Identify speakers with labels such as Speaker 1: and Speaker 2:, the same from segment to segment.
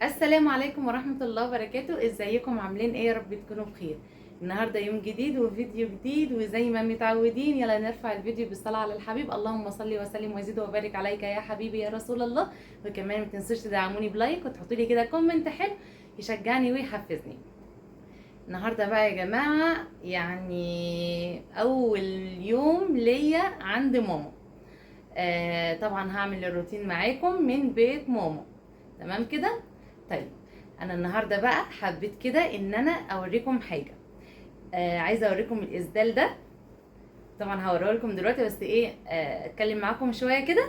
Speaker 1: السلام عليكم ورحمة الله وبركاته. ازيكم عاملين ايه؟ يا رب تكونوا بخير. النهاردة يوم جديد وفيديو جديد، وزي ما متعودين يلا نرفع الفيديو بالصلاة على الحبيب. اللهم صل وسلم وزد وبارك عليك يا حبيبي يا رسول الله. وكمان ما تنسوش تدعموني بلايك وتحطوا لي كده كومنت حلو يشجعني ويحفزني. النهاردة بقى يا جماعة يعني اول يوم ليا عند ماما. طبعا هعمل الروتين معاكم من بيت ماما. تمام كده. طيب انا النهارده بقى حبيت كده ان انا اوريكم حاجه. عايزه اوريكم الاسدال ده. طبعا هوريه لكم دلوقتي، بس ايه اتكلم معاكم شويه كده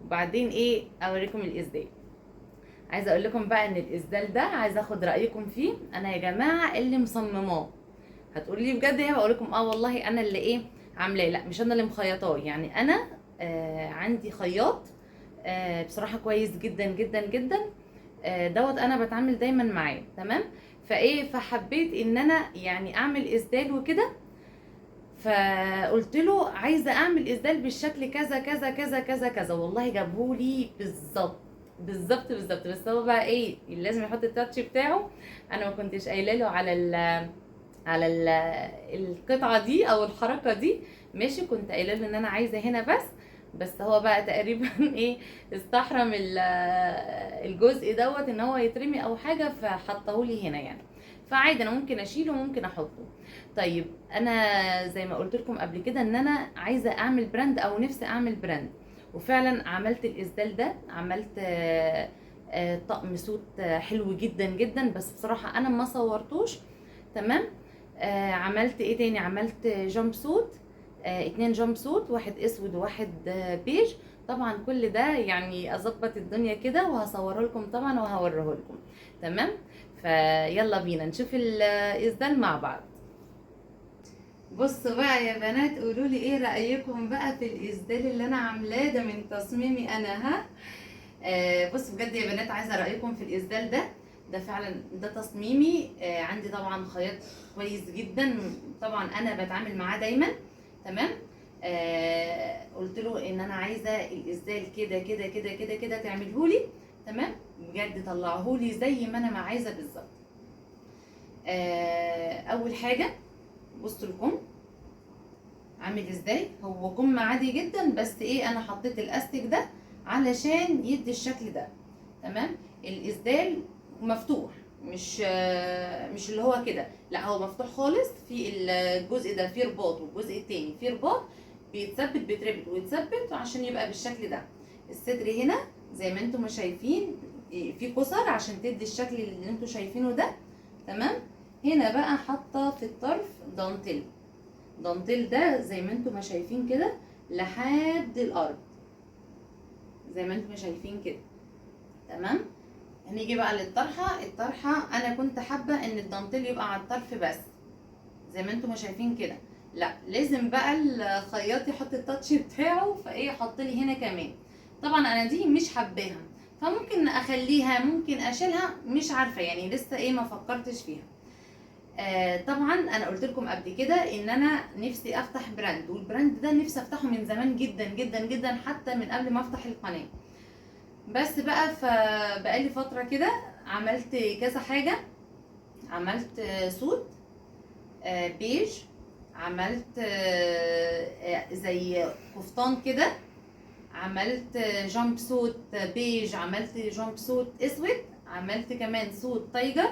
Speaker 1: وبعدين ايه اوريكم الاسدال. عايزه اقول لكم بقى ان الاسدال ده عايزه اخد رايكم فيه انا يا جماعه اللي مصمماه. هتقولي لي بجد ايه؟ هقول لكم والله انا اللي ايه عاملاه. لا مش انا اللي مخيطاه، يعني انا عندي خياط بصراحه كويس جدا جدا جدا. دوت انا بتعامل دايما معاه. تمام. فحبيت ان انا يعني اعمل اسدال وكده. فقلت له عايزه اعمل اسدال بالشكل كذا كذا كذا كذا كذا، والله جابهولي بالظبط بالظبط بالظبط. بس هو بقى ايه لازم يحط التاتش بتاعه. انا ما كنتش قايله له على القطعه دي او الحركه دي. ماشي، كنت قايله له ان انا عايزه هنا بس هو بقى تقريبا ايه استحرم الجزء دوت ان هو يترمي او حاجه، فحطهولي هنا يعني. فعادي انا ممكن اشيله وممكن احطه. طيب انا زي ما قلت لكم قبل كده ان انا عايزه اعمل براند او نفسي اعمل براند. وفعلا عملت الاسدال ده، عملت طقم سوت حلو جدا جدا، بس بصراحه انا ما صورتوش. تمام. عملت ايه تاني؟ عملت جامب سوت. 2 جامب سوت، واحد اسود وواحد بيج. طبعا كل ده يعني اظبط الدنيا كده وهصوره لكم طبعا وهوريه لكم. تمام. فيلا بينا نشوف الاسدال مع بعض. بصوا بقى يا بنات، قولوا لي ايه رايكم بقى في الاسدال اللي انا عاملاه ده من تصميمي انا. ها بصوا بجد يا بنات، عايزه رايكم في الاسدال ده. ده فعلا ده تصميمي. عندي طبعا خياط كويس جدا، طبعا انا بتعامل معاه دايما. تمام. قلت له ان انا عايزه الاسدال كده كده كده كده كده تعملهولي. تمام. بجد طلعهولي زي ما انا ما عايزه بالظبط. اول حاجه بصوا الكم عامل ازاي. هو كم عادي جدا، بس ايه انا حطيت الاستيك ده علشان يدي الشكل ده. تمام. الاسدال مفتوح، مش اللي هو كده، لا هو مفتوح خالص. في الجزء ده فيه رباط والجزء التاني فيه رباط، بيتثبت بيتربط ويتثبت عشان يبقى بالشكل ده. الصدر هنا زي ما انتم شايفين في كسر عشان تدي الشكل اللي انتم شايفينه ده. تمام. هنا بقى حاطه في الطرف دانتيل. دانتيل ده زي ما انتم ما شايفين كده لحد الارض، زي ما انتم ما شايفين كده. تمام. هنيجي بقى للطرحه. الطرحه انا كنت حابه ان الدانتيل يبقى على الطرف بس، زي ما انتم ما شايفين كده. لا لازم بقى الخياط يحط التاتش بتاعه، فايه حط لي هنا كمان. طبعا انا دي مش حباها، فممكن اخليها ممكن اشيلها، مش عارفه يعني لسه ايه ما فكرتش فيها. طبعا انا قلت لكم قبل كده ان انا نفسي افتح براند، والبراند ده نفسي افتحه من زمان جدا جدا جدا، حتى من قبل ما افتح القناه. بس بقى فبقالي فتره كده عملت كذا حاجه. عملت سوت بيج. عملت زي قفطان كده. عملت جامب سوت بيج. عملت جامب سوت اسود. عملت كمان سوت تايجر.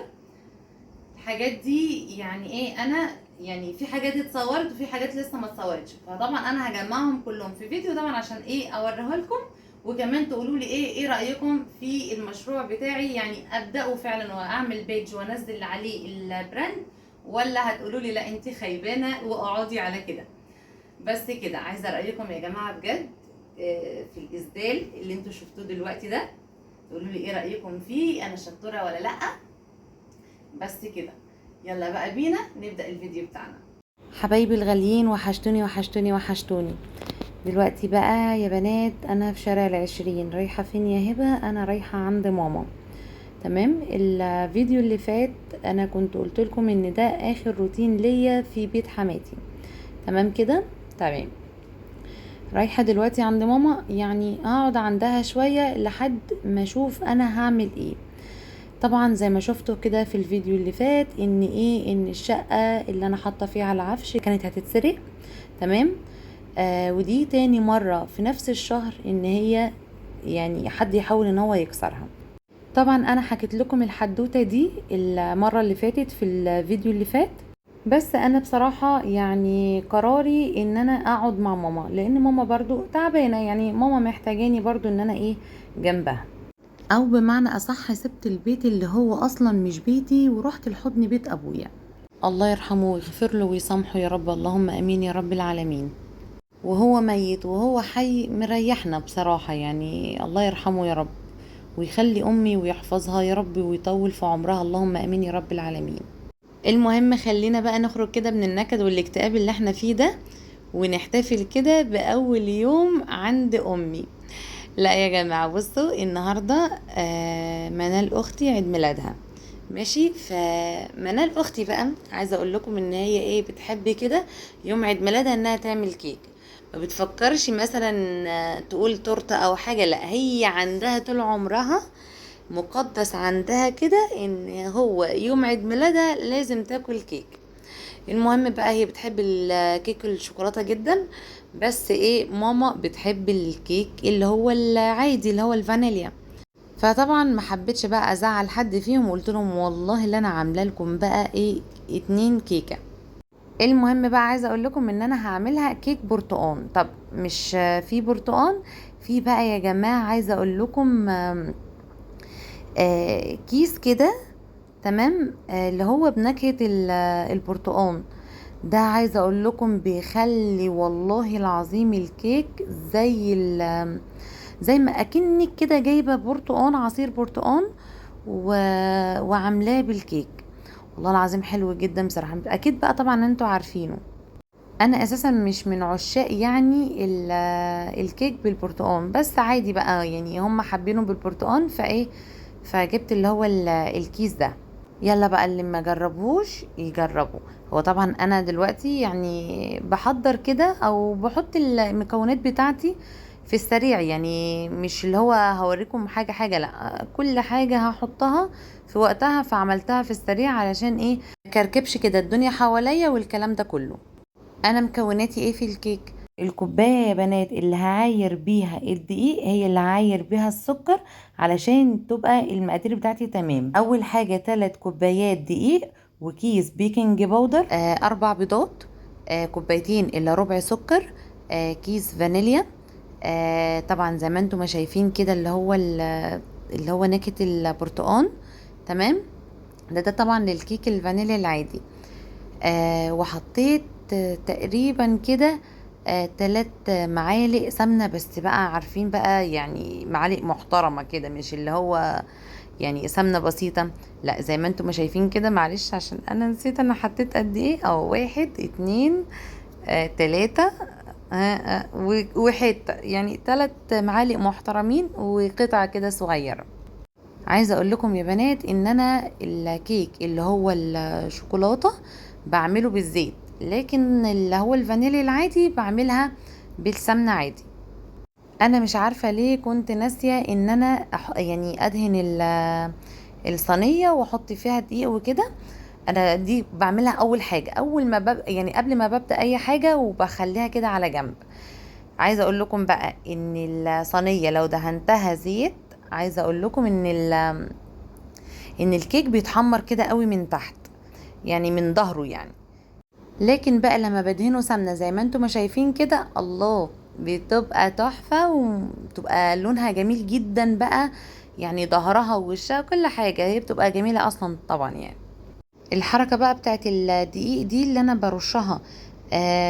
Speaker 1: الحاجات دي يعني ايه انا يعني في حاجات اتصورت وفي حاجات لسه ما اتصورتش، فطبعا انا هجمعهم كلهم في فيديو طبعا عشان ايه اوريه لكم. وكمان تقولوا لي ايه رايكم في المشروع بتاعي، يعني ابداه فعلا واعمل بيج وانزل عليه البراند، ولا هتقولوا لي لا انت خيبانه واقعدي على كده. بس كده عايزه رايكم يا جماعه بجد في الاسدال اللي انتوا شفتوه دلوقتي ده. تقولوا لي ايه رايكم فيه، انا شطوره ولا لا. بس كده يلا بقى بينا نبدأ الفيديو بتاعنا. حبايبي الغاليين، وحشتوني وحشتوني وحشتوني. دلوقتي بقى يا بنات انا في شارع العشرين. رايحة فين يا هبة؟ انا رايحة عند ماما. تمام. الفيديو اللي فات انا كنت قلت لكم ان ده اخر روتين ليا في بيت حماتي. تمام كده. تمام. رايحة دلوقتي عند ماما، يعني هقعد عندها شوية لحد ما اشوف انا هعمل ايه. طبعا زي ما شفتوا كده في الفيديو اللي فات ان الشقة اللي انا حاطة فيها على العفش كانت هتتسرق. تمام. ودي تاني مرة في نفس الشهر ان هي يعني حد يحاول ان هو يكسرها. طبعا انا حكيت لكم الحدوتة دي المرة اللي فاتت في الفيديو اللي فات، بس انا بصراحة يعني قراري ان انا اقعد مع ماما، لان ماما برضو تعبانة، يعني ماما محتاجاني برضو ان انا جنبها، او بمعنى اصح سبت البيت اللي هو اصلا مش بيتي ورحت لحضن بيت ابويا. الله يرحمه ويغفر له ويسامحه يا رب، اللهم امين يا رب العالمين. وهو ميت وهو حي مريحنا بصراحة، يعني الله يرحمه يا رب ويخلي امي ويحفظها يا رب ويطول في عمرها، اللهم امين يا رب العالمين. المهم خلينا بقى نخرج كده من النكد والاكتئاب اللي احنا فيه ده، ونحتفل كده باول يوم عند امي. لا يا جماعة بصوا، النهاردة منال اختي عيد ميلادها. ماشي، فمنال اختي بقى عايزة اقول لكم ان هي بتحب كده يوم عيد ميلادها انها تعمل كيك. ما بتفكرش مثلا تقول تورته او حاجة، لا هي عندها طول عمرها مقدس عندها كده ان هو يوم عيد ميلادها لازم تاكل كيك. المهم بقى هي بتحب الكيك الشوكولاتة جدا، بس ماما بتحب الكيك اللي هو العادي اللي هو الفانيليا. فطبعا ما حبيتش بقى ازعل حد فيهم، وقلت لهم والله اللي انا عامله لكم بقى 2 كيكه. المهم بقى عايزه اقول لكم ان انا هعملها كيك برتقان. طب مش في برتقان، في بقى يا جماعه عايزه اقول لكم كيس كده. تمام. اللي هو بنكهه البرتقان ده، عايزه اقول لكم بيخلي والله العظيم الكيك زي ما اكنك كده جايبه برتقان، عصير برتقان وعاملاه بالكيك. والله العظيم حلو جدا بصراحه. اكيد بقى طبعا انتوا عارفينه، انا اساسا مش من عشاق يعني الكيك بالبرتقان، بس عادي بقى يعني هم حابينه بالبرتقان فجبت اللي هو الكيس ده. يلا بقى اللي ما جربوش يجربوا. هو طبعا انا دلوقتي يعني بحضر كده او بحط المكونات بتاعتي في السريع، يعني مش اللي هو هوريكم حاجة حاجة، لا كل حاجة هحطها في وقتها، فعملتها في السريع علشان مكركبش كده الدنيا حواليا والكلام ده كله. انا مكوناتي في الكيك. الكوبايه يا بنات اللي هعاير بيها الدقيق هي اللي هعاير بيها السكر علشان تبقى المقادير بتاعتي تمام. اول حاجه 3 كوبايات دقيق، وكيس بيكنج باودر، 4 بيضات، كوبايتين الا ربع سكر، كيس فانيليا، طبعا زي ما انتم ما شايفين كده اللي هو نكهه البرتقال. تمام. ده طبعا للكيك الفانيليا العادي. وحطيت تقريبا كده 3 معالق سمنة، بس بقى عارفين بقى يعني معالق محترمة كده، مش اللي هو يعني سمنة بسيطة، لا زي ما انتم ما شايفين كده. معلش عشان انا نسيت انا حطيت قد ايه، او 1 2 3 وحتة، يعني 3 معالق محترمين وقطعة كده صغيرة. عايزه اقول لكم يا بنات ان انا الكيك اللي هو الشوكولاته بعمله بالزيت، لكن اللي هو الفانيليا العادي بعملها بالسمنه عادي. انا مش عارفه ليه كنت ناسيه ان انا يعني ادهن الصينيه واحط فيها دقيق وكده. انا دي بعملها اول حاجه، اول ما يعني قبل ما ببدا اي حاجه، وبخليها كده على جنب. عايزه اقول لكم بقى ان الصينيه لو دهنتها زيت، عايزه اقول لكم ان الكيك بيتحمر كده قوي من تحت، يعني من ظهره يعني. لكن بقى لما بدهنه سمنه زي ما انتم ما شايفين كده، الله بتبقى تحفه وبتبقى لونها جميل جدا بقى، يعني ظهرها ووشها كل حاجه هي بتبقى جميله اصلا طبعا يعني. الحركه بقى بتاعت الدقيق دي اللي انا برشها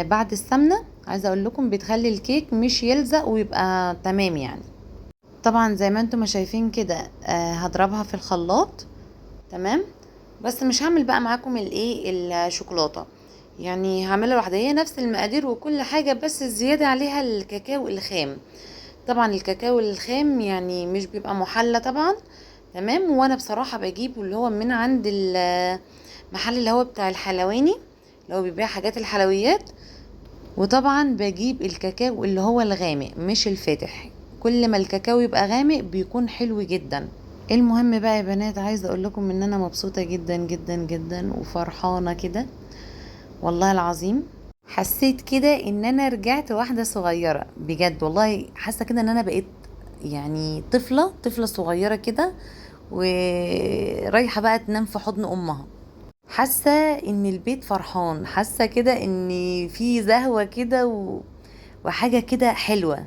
Speaker 1: بعد السمنه، عايزه اقول لكم بتخلي الكيك مش يلزق ويبقى تمام يعني. طبعا زي ما انتم ما شايفين كده هضربها في الخلاط. تمام. بس مش هعمل بقى معاكم الشوكولاته، يعني هعملها لوحدها، هي نفس المقادير وكل حاجه، بس الزياده عليها الكاكاو الخام. طبعا الكاكاو الخام يعني مش بيبقى محلى طبعا. تمام. وانا بصراحه بجيبه اللي هو من عند المحل اللي هو بتاع الحلواني، اللي هو بيبيع حاجات الحلويات. وطبعا بجيب الكاكاو اللي هو الغامق مش الفاتح، كل ما الكاكاو يبقى غامق بيكون حلو جدا. المهم بقى يا بنات، عايزه اقول لكم ان انا مبسوطه جدا جدا جدا وفرحانه كده، والله العظيم. حسيت كده ان انا رجعت واحده صغيره بجد، والله حاسه كده ان انا بقيت يعني طفله صغيره كده، ورايحه بقى تنام في حضن امها. حاسه ان البيت فرحان، حاسه كده ان في زهوه كده وحاجه كده حلوه.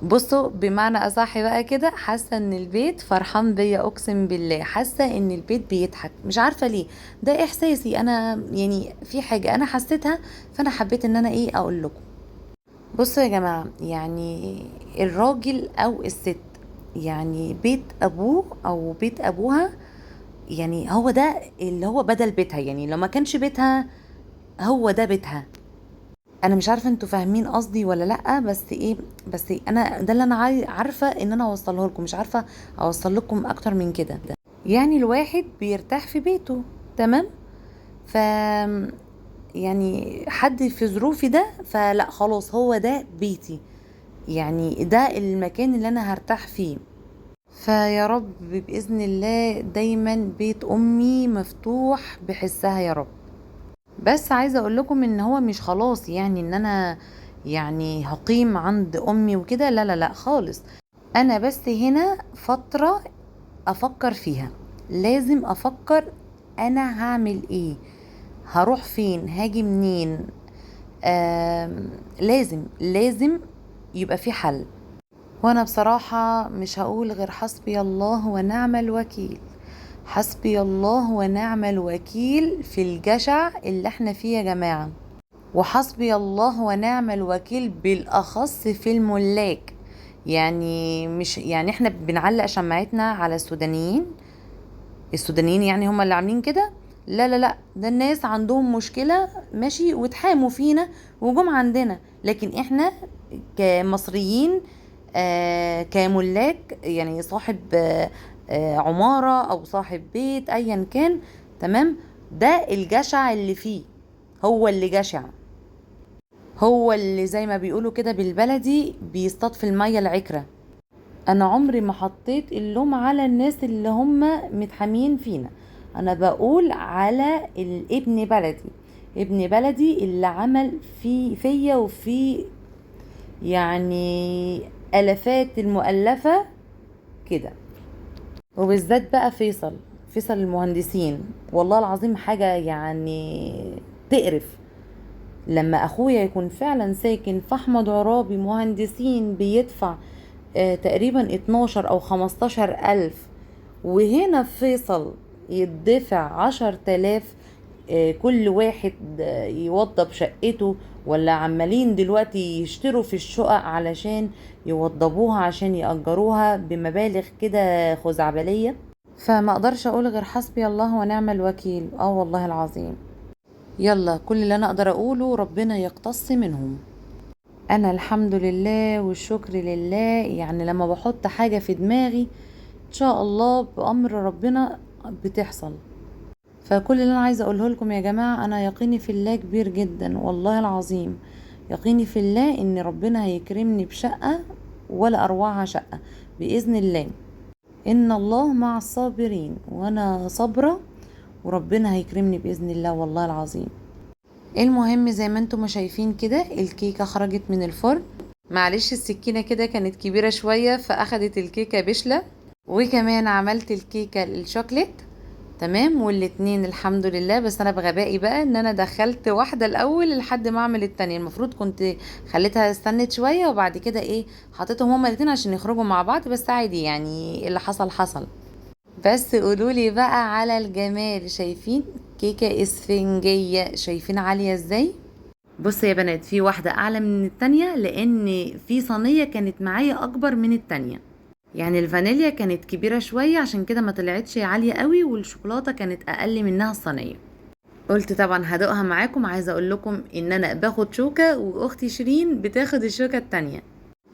Speaker 1: بصوا بمعنى اصح بقى كده، حاسه ان البيت فرحان بيا، اقسم بالله حاسه ان البيت بيضحك، مش عارفه ليه. ده احساسي انا، يعني في حاجه انا حسيتها، فانا حبيت ان انا ايه اقول لكم. بصوا يا جماعه، يعني الراجل او الست، يعني بيت ابوه او بيت ابوها، يعني هو ده اللي هو بدل بيتها، يعني لو ما كانش بيتها هو ده بيتها. انا مش عارفه انتوا فاهمين قصدي ولا لا، بس انا ده اللي انا عارفه ان انا اوصله لكم، مش عارفه اوصل لكم اكتر من كده. يعني الواحد بيرتاح في بيته، تمام. ف يعني حد في ظروفي ده، فلا خلاص هو ده بيتي، يعني ده المكان اللي انا هرتاح فيه. فيا رب بإذن الله دايما بيت امي مفتوح بحسها يا رب. بس عايزه اقول لكم ان هو مش خلاص يعني ان انا يعني هقيم عند امي وكده، لا لا لا خالص. انا بس هنا فتره افكر فيها، لازم افكر انا هعمل ايه، هروح فين، هاجي منين. لازم يبقى في حل. وانا بصراحه مش هقول غير حسبي الله ونعم الوكيل. حسبي الله ونعم الوكيل في الجشع اللي احنا فيه يا جماعة، وحسبي الله ونعم الوكيل بالأخص في الملاك. يعني مش يعني احنا بنعلق شماعتنا على السودانيين، السودانيين يعني هم اللي عاملين كده. لا لا لا، ده الناس عندهم مشكلة ماشي واتحاموا فينا وجم عندنا، لكن احنا كمصريين، كملاك، يعني صاحب عمارة او صاحب بيت ايا كان، تمام. ده الجشع اللي فيه، هو اللي جشع، هو اللي زي ما بيقولوا كده بالبلدي بيصطاد في المية العكرة. انا عمري ما حطيت اللوم على الناس اللي هم متحامين فينا، انا بقول على الابن بلدي، ابن بلدي اللي عمل فيا وفي يعني الافات المؤلفة كده. وبالذات بقى فيصل المهندسين، والله العظيم حاجة يعني تقرف. لما اخويا يكون فعلا ساكن في احمد عرابي مهندسين بيدفع تقريبا 12 او 15 الف، وهنا في فيصل يدفع 10 تلاف، كل واحد يوضب شقته، ولا عمالين دلوقتي يشتروا في الشقق علشان يوضبوها عشان يأجروها بمبالغ كده خزعبلية. فما اقدرش اقول غير حسبي الله ونعم الوكيل، اه والله العظيم. يلا كل اللي انا اقدر اقوله ربنا يقتص منهم. انا الحمد لله والشكر لله، يعني لما بحط حاجة في دماغي ان شاء الله بامر ربنا بتحصل. فكل اللي انا عايزه اقوله لكم يا جماعه، انا يقيني في الله كبير جدا والله العظيم. يقيني في الله ان ربنا هيكرمني بشقه ولا اروعها شقه باذن الله. ان الله مع الصابرين، وانا صابره، وربنا هيكرمني باذن الله والله العظيم. المهم زي ما انتم ما شايفين كده، الكيكه خرجت من الفرن. معلش السكينه كده كانت كبيره شويه فاخدت الكيكه بشله. وكمان عملت الكيكه الشوكليت، تمام، والاتنين الحمد لله. بس انا بغبائي بقى ان انا دخلت واحده الاول لحد ما اعمل التانية، المفروض كنت خليتها استنت شويه وبعد كده ايه حطيتهم هما الاتنين عشان يخرجوا مع بعض، بس عادي يعني اللي حصل حصل. بس قولولي بقى على الجمال، شايفين كيكه اسفنجيه، شايفين عاليه ازاي؟ بص يا بنات، في واحده اعلى من التانية لان في صينيه كانت معايا اكبر من التانية، يعني الفانيليا كانت كبيرة شوية عشان كده ما طلعتش عالية قوي، والشوكولاتة كانت اقل منها الصينية. قلت طبعا هدوقها معاكم. عايزة اقول لكم ان انا باخد شوكة واختي شيرين بتاخد الشوكة التانية،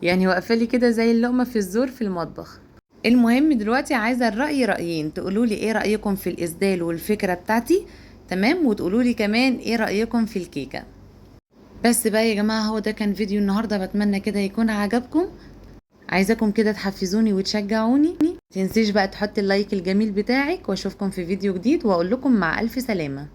Speaker 1: يعني واقفة لي كده زي اللقمة في الزور في المطبخ. المهم دلوقتي عايزة رأيين، تقولوا لي ايه رأيكم في الاسدال والفكرة بتاعتي، تمام، وتقولوا لي كمان ايه رأيكم في الكيكة. بس بقى يا جماعة، هو ده كان فيديو النهاردة، بتمنى كده يكون عجبكم. عايزاكم كده تحفزوني وتشجعوني. متنسيش بقى تحط اللايك الجميل بتاعك، واشوفكم في فيديو جديد واقول لكم مع الف سلامة.